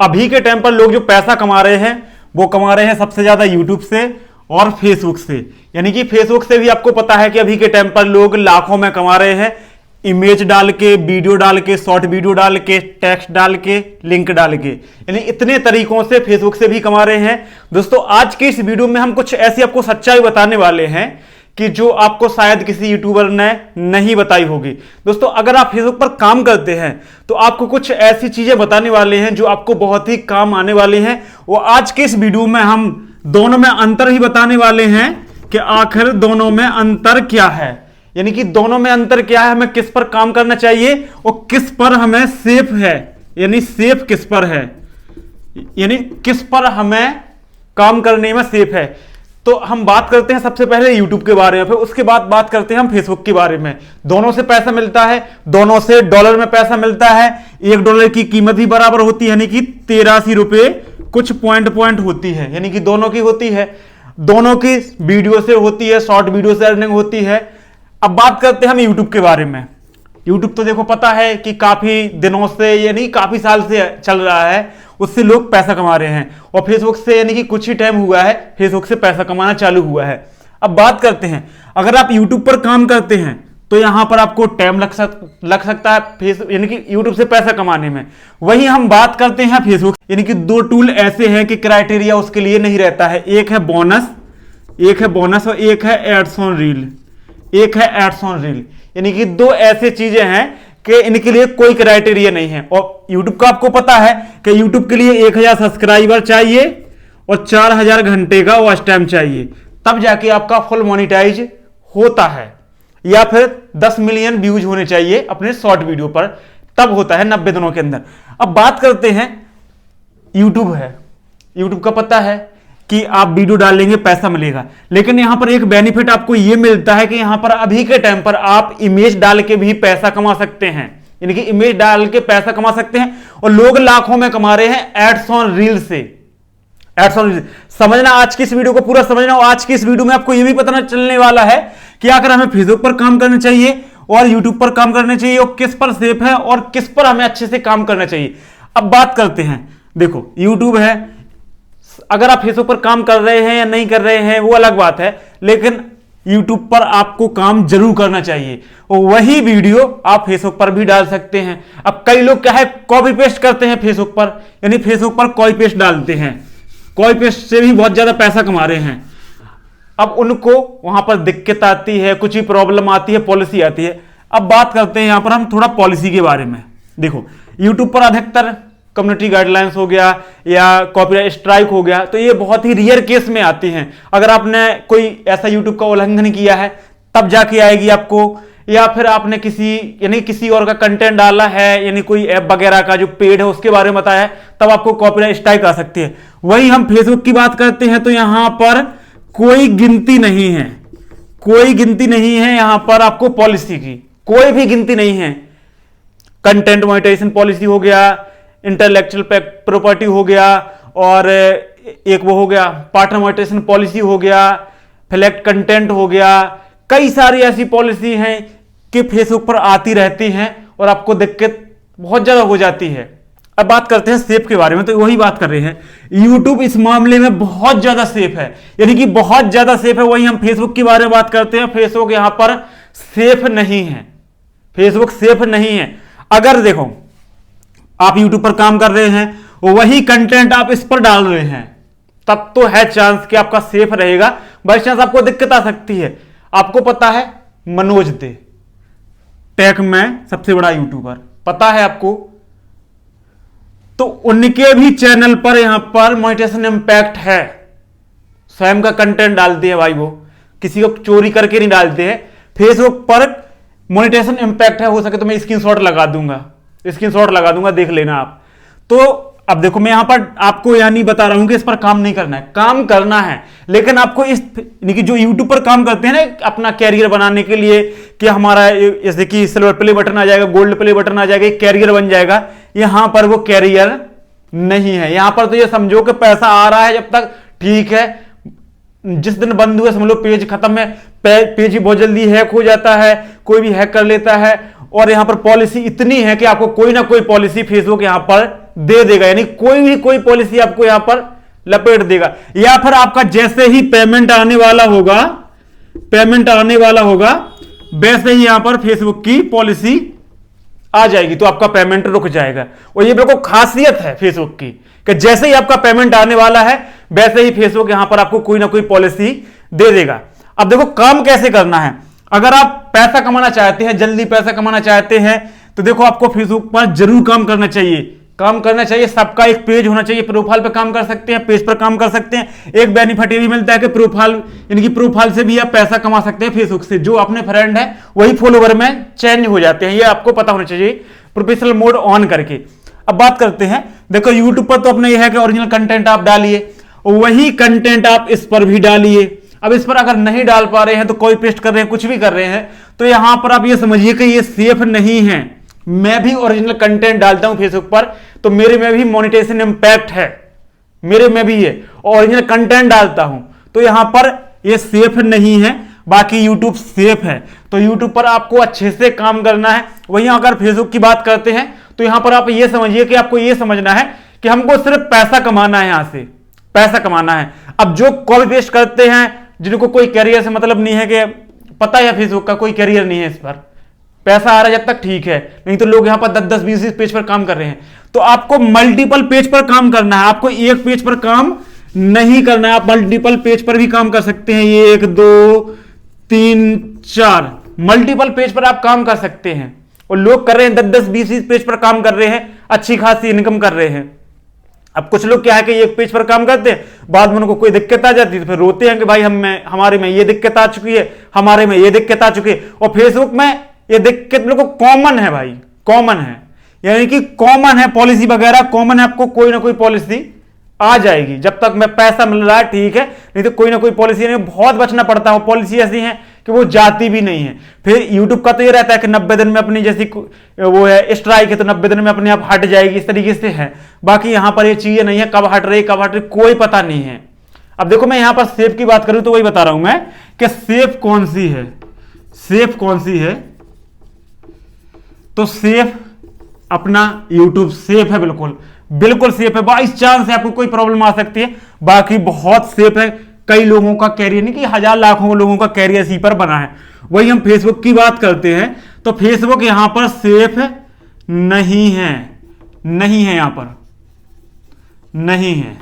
अभी के टाइम पर लोग जो पैसा कमा रहे हैं वो कमा रहे हैं सबसे ज्यादा यूट्यूब से और फेसबुक से। यानी कि फेसबुक से भी आपको पता है कि अभी के टाइम पर लोग लाखों में कमा रहे हैं, इमेज डाल के, वीडियो डाल के, शॉर्ट वीडियो डाल के, टेक्स्ट डाल के, लिंक डाल के, यानी इतने तरीकों से फेसबुक से भी कमा रहे हैं। दोस्तों आज के इस वीडियो में हम कुछ ऐसी आपको सच्चाई बताने वाले हैं कि जो आपको शायद किसी यूट्यूबर ने नहीं बताई होगी। दोस्तों अगर आप फेसबुक पर काम करते हैं तो आपको कुछ ऐसी चीजें बताने वाले हैं जो आपको बहुत ही काम आने वाले हैं। वो आज के इस वीडियो में हम दोनों में अंतर ही बताने वाले हैं कि आखिर दोनों में अंतर क्या है, यानी कि दोनों में अंतर क्या है, हमें किस पर काम करना चाहिए और किस पर हमें सेफ है, यानी सेफ किस पर है, यानी किस पर हमें काम करने में सेफ है। तो हम बात करते हैं सबसे पहले YouTube के बारे में, फिर उसके बाद बात करते हैं हम फेसबुक के बारे में। दोनों से पैसा मिलता है, दोनों से डॉलर में पैसा मिलता है। $1 की कीमत ही बराबर होती है, यानी कि 83 रुपए कुछ पॉइंट होती है, यानी कि दोनों की होती है। दोनों की वीडियो से होती है, शॉर्ट वीडियो से अर्निंग होती है। अब बात करते हैं हम YouTube के बारे में। YouTube तो देखो पता है कि काफी दिनों से यानी काफी साल से चल रहा है, उससे लोग पैसा कमा रहे हैं। और फेसबुक से यानी कि कुछ ही टाइम हुआ है फेसबुक से पैसा कमाना चालू हुआ है। अब बात करते हैं, अगर आप YouTube पर काम करते हैं तो यहां पर आपको टाइम लग सकता है फेसबुक यानी कि YouTube से पैसा कमाने में। वहीं हम बात करते हैं फेसबुक, यानी कि दो टूल ऐसे हैं कि क्राइटेरिया उसके लिए नहीं रहता है। एक है बोनस और एक है एड्स ऑन रील, यानी कि दो ऐसे चीजें हैं कि इनके लिए कोई क्राइटेरिया नहीं है। और YouTube का आपको पता है कि YouTube के लिए 1000 सब्सक्राइबर चाहिए और 4000 घंटे का वॉच टाइम चाहिए, तब जाके आपका फुल मोनेटाइज होता है। या फिर 10 मिलियन व्यूज होने चाहिए अपने शॉर्ट वीडियो पर, तब होता है 90 दिनों के अंदर। अब बात करते हैं YouTube का पता है कि आप वीडियो डालेंगे पैसा मिलेगा, लेकिन यहां पर एक बेनिफिट आपको यह मिलता है कि यहां पर अभी के टाइम पर आप इमेज डाल के भी पैसा कमा सकते हैं, यानी कि इमेज डाल के पैसा कमा सकते हैं। और लोग लाखों में कमा रहे हैं एड्स ऑन रील से। समझना, आज की इस वीडियो को पूरा समझना। और आज की इस वीडियो में आपको यह भी पता चलने वाला है कि आखिर हमें फेसबुक पर काम करना चाहिए और यूट्यूब पर काम करना चाहिए, और किस पर सेफ है और किस पर हमें अच्छे से काम करना चाहिए। अब बात करते हैं, देखो यूट्यूब है, अगर आप फेसबुक पर काम कर रहे हैं या नहीं कर रहे हैं वो अलग बात है, लेकिन यूट्यूब पर आपको काम जरूर करना चाहिए और वही वीडियो आप फेसबुक पर भी डाल सकते हैं। अब कई लोग क्या है कॉपी पेस्ट करते हैं फेसबुक पर, यानी फेसबुक पर कॉपी पेस्ट डालते हैं, कॉपी पेस्ट से भी बहुत ज्यादा पैसा कमा रहे हैं। अब उनको वहां पर दिक्कत आती है, कुछ ही प्रॉब्लम आती है, पॉलिसी आती है। अब बात करते हैं यहां पर हम थोड़ा पॉलिसी के बारे में। देखो यूट्यूब पर अधिकतर कम्युनिटी गाइडलाइंस हो गया या कॉपीराइट स्ट्राइक हो गया, तो ये बहुत ही रेयर केस में आती हैं। अगर आपने कोई ऐसा यूट्यूब का उल्लंघन किया है तब जाके आएगी आपको, या फिर आपने किसी और का कंटेंट डाला है, यानी कोई ऐप वगैरह का जो पेड है उसके बारे में बताया है, तब आपको कॉपीराइट स्ट्राइक आ सकती है। वही हम फेसबुक की बात करते हैं तो यहां पर कोई गिनती नहीं है यहां पर आपको पॉलिसी की कोई भी गिनती नहीं है। कंटेंट मोनेटाइजेशन पॉलिसी हो गया, इंटेलेक्चुअल प्रॉपर्टी हो गया, और एक वो हो गया पार्टनर मोनेटाइजेशन पॉलिसी हो गया, फ्लैक्ट कंटेंट हो गया। कई सारी ऐसी पॉलिसी हैं कि फेसबुक पर आती रहती हैं और आपको दिक्कत बहुत ज्यादा हो जाती है। अब बात करते हैं सेफ के बारे में, तो वही बात कर रहे हैं। यूट्यूब इस मामले में बहुत ज्यादा सेफ है, यानी कि बहुत ज्यादा सेफ है। वही हम फेसबुक के बारे में बात करते हैं, फेसबुक यहां पर सेफ नहीं है, फेसबुक सेफ नहीं है। अगर देखो आप यूट्यूब पर काम कर रहे हैं, वही कंटेंट आप इस पर डाल रहे हैं, तब तो है चांस कि आपका सेफ रहेगा। बाई चांस आपको दिक्कत आ सकती है। आपको पता है मनोज दे टेक में सबसे बड़ा यूट्यूबर, पता है आपको, तो उनके भी चैनल पर यहां पर मोनेटाइजेशन इंपैक्ट है। स्वयं का कंटेंट डालते हैं भाई, वो किसी को चोरी करके नहीं डालते हैं। फेसबुक पर मोनेटाइजेशन इंपैक्ट है, हो सके तो मैं स्क्रीनशॉट लगा दूंगा, देख लेना आप। तो अब देखो मैं यहां पर आपको यानी बता रहा हूं कि इस पर काम नहीं करना है, काम करना है, लेकिन आपको इस जो यूट्यूब पर काम करते हैं ना अपना कैरियर बनाने के लिए, कि हमारा जैसे कि सिल्वर प्ले बटन आ जाएगा, गोल्ड प्ले बटन आ जाएगा, कैरियर बन जाएगा, यहां पर वो कैरियर नहीं है। यहां पर तो ये समझो कि पैसा आ रहा है जब तक ठीक है, जिस दिन बंद हुआ समझ लो पेज खत्म है। पेज ही बहुत जल्दी हैक हो जाता है, कोई भी हैक कर लेता है। और यहां पर पॉलिसी इतनी है कि आपको कोई ना कोई पॉलिसी फेसबुक यहां पर दे देगा, यानी कोई पॉलिसी आपको यहां पर लपेट देगा। या फिर आपका जैसे ही पेमेंट आने वाला होगा वैसे ही यहां पर फेसबुक की पॉलिसी आ जाएगी, तो आपका पेमेंट रुक जाएगा। और ये बिल्कुल खासियत है फेसबुक की कि जैसे ही आपका पेमेंट आने वाला है वैसे ही फेसबुक यहां पर आपको कोई ना कोई पॉलिसी दे देगा। अब देखो काम कैसे करना है। अगर आप पैसा कमाना चाहते हैं, जल्दी पैसा कमाना चाहते हैं, तो देखो आपको फेसबुक पर जरूर काम करना चाहिए। सबका एक पेज होना चाहिए, प्रोफाइल पे काम कर सकते हैं, पेज पर काम कर सकते हैं। एक बेनिफिट ये भी मिलता है कि प्रोफाइल से भी आप पैसा कमा सकते हैं फेसबुक से। जो अपने फ्रेंड है वही फॉलोवर में चेंज हो जाते हैं, ये आपको पता होना चाहिए प्रोफेशनल मोड ऑन करके। अब बात करते हैं, देखो यूट्यूब पर तो अपना यह है कि ओरिजिनल कंटेंट आप डालिए, वही कंटेंट आप इस पर भी डालिए। अब इस पर अगर नहीं डाल पा रहे हैं तो कॉपी पेस्ट कर रहे हैं, कुछ भी कर रहे हैं, तो यहां पर आप ये समझिए कि ये सेफ नहीं है। मैं भी ओरिजिनल कंटेंट डालता हूं फेसबुक पर, तो मेरे में भी मोनेटाइजेशन इंपैक्ट है, मेरे में भी है, ओरिजिनल कंटेंट डालता हूं, तो यहां पर ये सेफ नहीं है। बाकी YouTube सेफ है, तो YouTube पर आपको अच्छे से काम करना है। वहीं अगर फेसबुक की बात करते हैं तो यहां पर आप ये समझिए कि आपको ये समझना है कि हमको सिर्फ पैसा कमाना है, यहां से पैसा कमाना है। अब जो कॉपी पेस्ट करते हैं, जिनको कोई कैरियर से मतलब नहीं है, कि पता है फेसबुक का कोई कैरियर नहीं है, इस पर पैसा आ रहा है जब तक ठीक है, नहीं तो लोग यहां पर 10-10, 20-20 पेज पर काम कर रहे हैं। तो आपको मल्टीपल पेज पर काम करना है, आपको एक पेज पर काम नहीं करना है। आप मल्टीपल पेज पर भी काम कर सकते हैं, 1 2 3 4 मल्टीपल पेज पर आप काम कर सकते हैं। और लोग कर रहे हैं 10-10, 20-20 पेज पर काम कर रहे हैं, अच्छी खासी इनकम कर रहे हैं। अब कुछ लोग क्या है कि एक पेज पर काम करते हैं, बाद में उनको कोई दिक्कत आ जाती है तो फिर रोते हैं कि भाई हमारे में ये दिक्कत आ चुकी है, हमारे में ये दिक्कत आ चुकी है। और फेसबुक में ये दिक्कत लोगों को कॉमन है भाई, कॉमन है, यानी कि कॉमन है, पॉलिसी वगैरह कॉमन है। आपको कोई ना कोई पॉलिसी आ जाएगी, जब तक मैं पैसा मिल रहा है ठीक है, नहीं तो कोई ना कोई पॉलिसी, नहीं बहुत बचना पड़ता है। पॉलिसी ऐसी है कि वो जाती भी नहीं है। फिर यूट्यूब का तो ये रहता है कि 90 दिन में अपनी जैसी वो है स्ट्राइक है, तो 90 दिन में अपने आप हट जाएगी, इस तरीके से है। बाकी यहां पर ये चीजें नहीं है, कब हट रही कोई पता नहीं है। अब देखो मैं यहां पर सेफ की बात करूं तो वही बता रहा हूं मैं कि सेफ कौन सी है, तो सेफ अपना YouTube सेफ है, बिल्कुल सेफ है। बाई चांस है आपको कोई प्रॉब्लम आ सकती है, बाकी बहुत सेफ है। कई लोगों का कैरियर, नहीं कि हजार लाखों लोगों का कैरियर इसी पर बना है। वही हम फेसबुक की बात करते हैं तो फेसबुक यहां पर सेफ नहीं है, यहां पर नहीं है।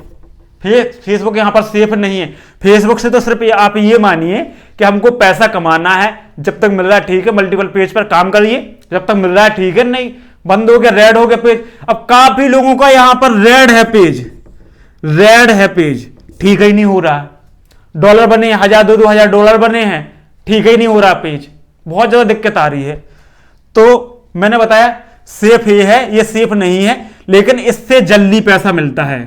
फेसबुक यहां पर सेफ नहीं है। फेसबुक से तो सिर्फ आप ये मानिए कि हमको पैसा कमाना है, जब तक मिल रहा है ठीक है, मल्टीपल पेज पर काम करिए, जब तक मिल रहा है ठीक है, नहीं बंद हो गया, रेड हो गया पेज। अब काफी लोगों का यहां पर रेड है पेज, ठीक ही नहीं हो रहा। डॉलर बने, 1000-2000 डॉलर बने हैं, ठीक ही नहीं हो रहा पेज, बहुत ज्यादा दिक्कत आ रही है। तो मैंने बताया सेफ ये है, ये सेफ नहीं है, लेकिन इससे जल्दी पैसा मिलता है,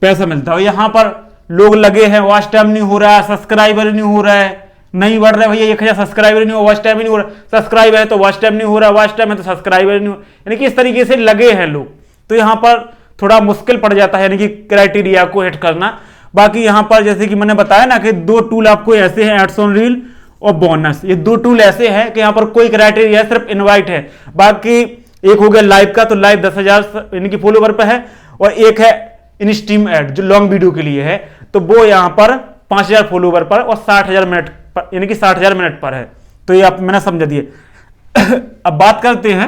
पैसा मिलता है। यहां पर लोग लगे हैं, वॉच टाइम नहीं हो रहा है, सब्सक्राइबर नहीं हो रहा है, नहीं बढ़ रहा है भैया, 1000 सब्सक्राइबर नहीं हो, वॉच टाइम नहीं हो रहा, सब्सक्राइब है तो वॉच टाइम नहीं हो रहा, वॉच टाइम है तो सब्सक्राइबर नहीं हो, यानी कि इस तरीके से लगे हैं लोग। तो यहां पर थोड़ा मुश्किल पड़ जाता है, यानी कि क्राइटेरिया को हिट करना। बाकी यहां पर जैसे कि मैंने बताया ना कि 2 टूल आपको ऐसे हैं, एड्स ऑन रील और बोनस, ये 2 टूल ऐसे हैं कि यहां पर कोई क्राइटेरिया, सिर्फ इनवाइट है। बाकी एक हो गया लाइव का, तो लाइव 10,000 यानी कि फॉलोवर पर है, और एक है इन स्ट्रीम एड जो लॉन्ग वीडियो के लिए है, तो वो यहां पर 5000 फॉलोवर पर और 60,000 मिनट पर, यानी कि 60,000 मिनट पर है। तो ये आप मैंने समझा दिए। अब बात करते हैं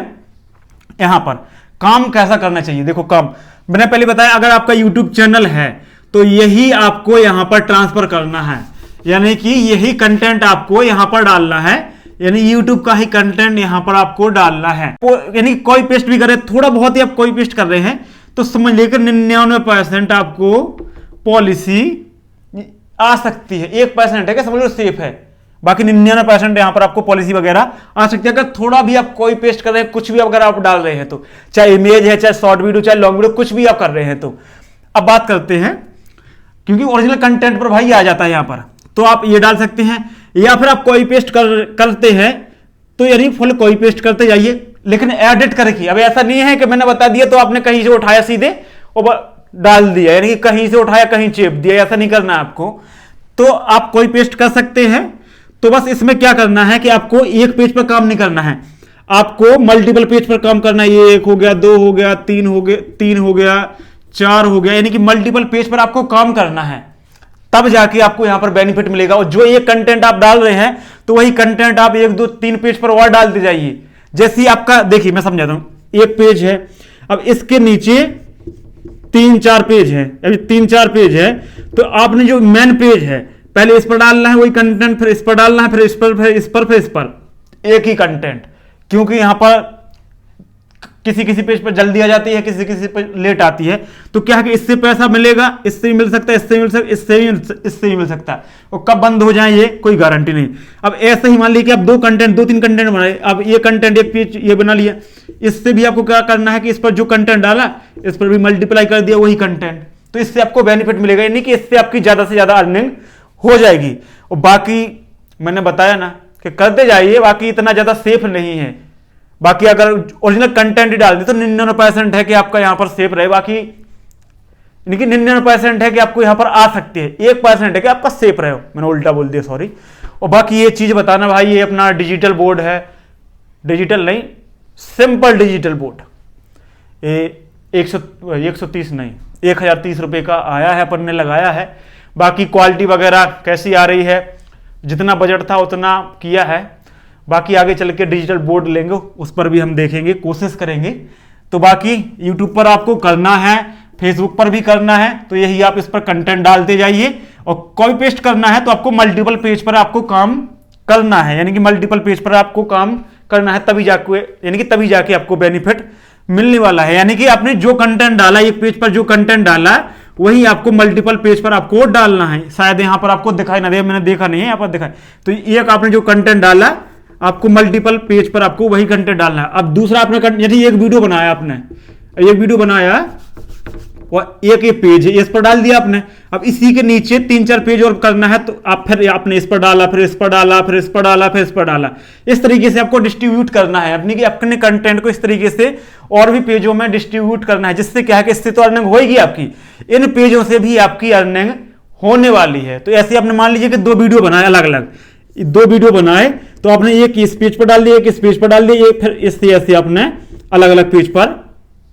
यहां पर काम कैसा करना चाहिए। देखो काम मैंने पहले बताया, अगर आपका YouTube चैनल है तो यही आपको यहां पर ट्रांसफर करना है, यानी कि यही कंटेंट आपको यहां पर डालना है, यानी YouTube का ही कंटेंट यहां पर आपको डालना है। यानी कोई पेस्ट भी करे, थोड़ा बहुत ही आप कोई पेस्ट कर रहे हैं तो समझ लेकर 99% आपको पॉलिसी आ सकती है। 1% है क्या, समझ लो सेफ है, बाकी 99% यहां पर आपको पॉलिसी वगैरह आ सकती है। अगर थोड़ा भी आप कोई पेस्ट कर रहे हैं, कुछ भी अगर आप डाल रहे हैं, तो चाहे इमेज है, चाहे शॉर्ट वीडियो, चाहे लॉन्ग वीडियो, कुछ भी आप कर रहे हैं। तो अब बात करते हैं, क्योंकि ओरिजिनल कंटेंट पर भाई आ जाता है यहां पर, तो आप ये डाल सकते हैं, या फिर आप कोई पेस्ट करते हैं तो यानी फुल कोई पेस्ट करते जाइए, लेकिन एडिट करके। अब ऐसा नहीं है कि मैंने बता दिया तो आपने कहीं से उठाया सीधे और डाल दिया, यानी कि कहीं से उठाया कहीं चेप दिया, ऐसा नहीं करना है आपको। तो आप कोई पेस्ट कर सकते हैं, तो बस इसमें क्या करना है कि आपको एक पेज पर काम नहीं करना है, आपको मल्टीपल पेज पर काम करना है। ये 1 हो गया, 2 हो गया, 3 हो गया, 4 हो गया, यानी कि मल्टीपल पेज पर आपको काम करना है, तब जाके आपको यहां पर बेनिफिट मिलेगा। और जो ये कंटेंट आप डाल रहे हैं तो वही कंटेंट आप 1, 2, 3 पेज पर और डालते जाइए। जैसे आपका देखिए, मैं समझाता हूं, एक पेज है, अब इसके नीचे 3-4 पेज है, अभी 3-4 पेज है, तो आपने जो मेन पेज है पहले इस पर डालना है वही कंटेंट, फिर इस पर डालना है, फिर इस पर, फिर इस पर, फिर इस पर, एक ही कंटेंट। क्योंकि यहां पर किसी किसी पेज पर जल्दी आ जाती है, किसी किसी पर लेट आती है, तो क्या है कि इससे पैसा मिलेगा, इससे भी मिल सकता है, इससे भी मिल सकता है, इससे भी मिल सकता है, और कब बंद हो जाए ये कोई गारंटी नहीं। अब ऐसे ही मान लीजिए कि आप 2-3 कंटेंट बनाए, अब ये कंटेंट एक पेज ये बना लिया, इससे भी आपको क्या करना है कि इस पर जो कंटेंट डाला इस पर भी मल्टीप्लाई कर दिया वही कंटेंट, तो इससे आपको बेनिफिट मिलेगा, यानी कि इससे आपकी ज्यादा से ज्यादा अर्निंग हो जाएगी। और बाकी मैंने बताया ना कि करते जाइए, बाकी इतना ज्यादा सेफ नहीं है। बाकी अगर ओरिजिनल कंटेंट ही डाल दे तो 99% है कि आपका यहां पर सेफ रहे, बाकी यानी कि 99% है कि आपको यहां पर आ सकती है, 1% है कि आपका सेफ रहे। मैंने उल्टा बोल दिया, सॉरी। और बाकी ये चीज बताना भाई, ये अपना डिजिटल बोर्ड है, डिजिटल नहीं, सिंपल डिजिटल बोर्ड, ये 130 नहीं, 1030 रुपए का आया है, अपन ने लगाया है। बाकी क्वालिटी वगैरह कैसी आ रही है, जितना बजट था उतना किया है। बाकी आगे चल के डिजिटल बोर्ड लेंगे, उस पर भी हम देखेंगे, कोशिश करेंगे। तो बाकी यूट्यूब पर आपको करना है, फेसबुक पर भी करना है, तो यही आप इस पर कंटेंट डालते जाइए, और कॉपी पेस्ट करना है तो आपको मल्टीपल पेज पर आपको काम करना है, यानी कि मल्टीपल पेज पर आपको काम करना है, तभी जाके, यानी कि तभी जाके आपको बेनिफिट मिलने वाला है। यानी कि आपने जो कंटेंट डाला, एक पेज पर जो कंटेंट डाला वही आपको मल्टीपल पेज पर आपको डालना है। शायद यहां पर आपको दिखाई ना दे, मैंने देखा नहीं है, यहां पर दिखाई, तो एक आपने जो कंटेंट डाला आपको मल्टीपल पेज पर आपको वही कंटेंट डालना है। अब दूसरा आपने यदि एक वीडियो बनाया, आपने एक वीडियो बनाया और एक ये पेज है, इस पर डाल दिया आपने, अब इसी के नीचे 3-4 पेज और करना है, तो आप फिर आपने इस पर डाला, फिर इस पर डाला, फिर इस पर डाला, फिर इस पर डाला, इस तरीके से आपको डिस्ट्रीब्यूट करना है अपनी, कि अपने कंटेंट को इस तरीके से और भी पेजों में डिस्ट्रीब्यूट करना है, जिससे क्या है कि इससे तो अर्निंग होगी आपकी, इन पेजों से भी आपकी अर्निंग होने वाली है। तो ऐसे आपने मान लीजिए कि 2 वीडियो बनाए, अलग अलग 2 वीडियो बनाए, तो आपने एक इस पेज पर डाल दिया, एक इस पेज पर डाल दिया, फिर इससे ऐसे आपने अलग अलग पेज पर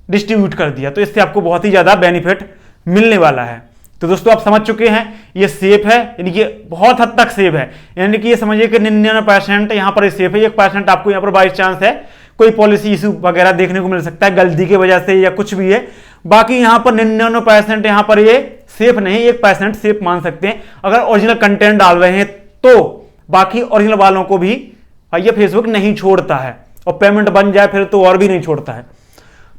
डिस्ट्रीब्यूट कर दिया, तो इससे आपको बहुत ही ज्यादा बेनिफिट मिलने वाला है। तो दोस्तों आप समझ चुके हैं, ये सेफ है, यानी कि बहुत हद तक सेफ है, यानी कि ये समझिए कि 99% यहां पर सेफ है, 1% आपको यहां पर बाई चांस है कोई पॉलिसी इशू वगैरह देखने को मिल सकता है गलती की वजह से या कुछ भी है। बाकी यहां पर 99% यहां पर ये सेफ नहीं, 1% सेफ मान सकते हैं अगर ओरिजिनल कंटेंट डाल रहे हैं तो। बाकी ओरिजिनल वालों को भी ये फेसबुक नहीं छोड़ता है, और पेमेंट बन जाए फिर तो और भी नहीं छोड़ता है।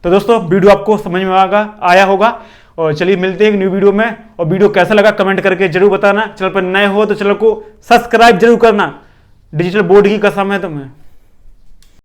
तो दोस्तों वीडियो आपको समझ में आया होगा, और चलिए मिलते हैं एक न्यू वीडियो में। और वीडियो कैसा लगा कमेंट करके जरूर बताना, चैनल पर नए हो तो चैनल को सब्सक्राइब जरूर करना, डिजिटल बोर्ड की कसम है तुम्हें।